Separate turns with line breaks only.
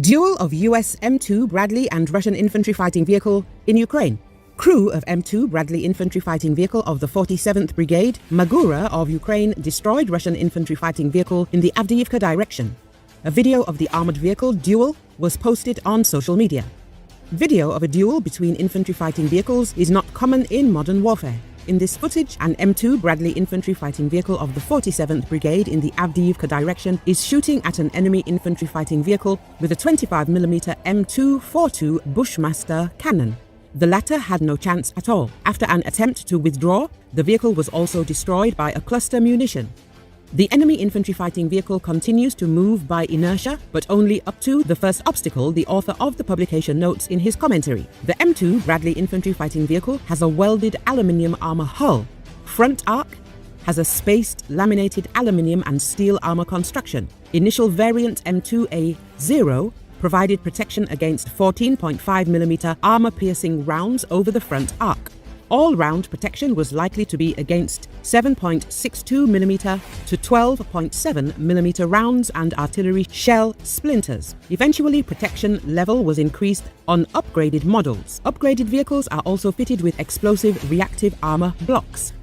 Duel of US M2 Bradley and Russian infantry fighting vehicle in Ukraine. Crew of M2 Bradley infantry fighting vehicle of the 47th Brigade, Magura of Ukraine, destroyed Russian infantry fighting vehicle in the Avdiivka direction. A video of the armored vehicle duel was posted on social media. Video of a duel between infantry fighting vehicles is not common in modern warfare. In this footage, an M2 Bradley infantry fighting vehicle of the 47th Brigade in the Avdiivka direction is shooting at an enemy infantry fighting vehicle with a 25mm M242 Bushmaster cannon. The latter had no chance at all. After an attempt to withdraw, the vehicle was also destroyed by a cluster munition. The enemy infantry fighting vehicle continues to move by inertia, but only up to the first obstacle, the author of the publication notes in his commentary. The M2 Bradley infantry fighting vehicle has a welded aluminium armor hull. Front arc has a spaced laminated aluminium and steel armor construction. Initial variant M2A0 provided protection against 14.5mm armor-piercing rounds over the front arc. All-round protection was likely to be against 7.62mm to 12.7mm rounds and artillery shell splinters. Eventually, protection level was increased on upgraded models. Upgraded vehicles are also fitted with explosive reactive armor blocks.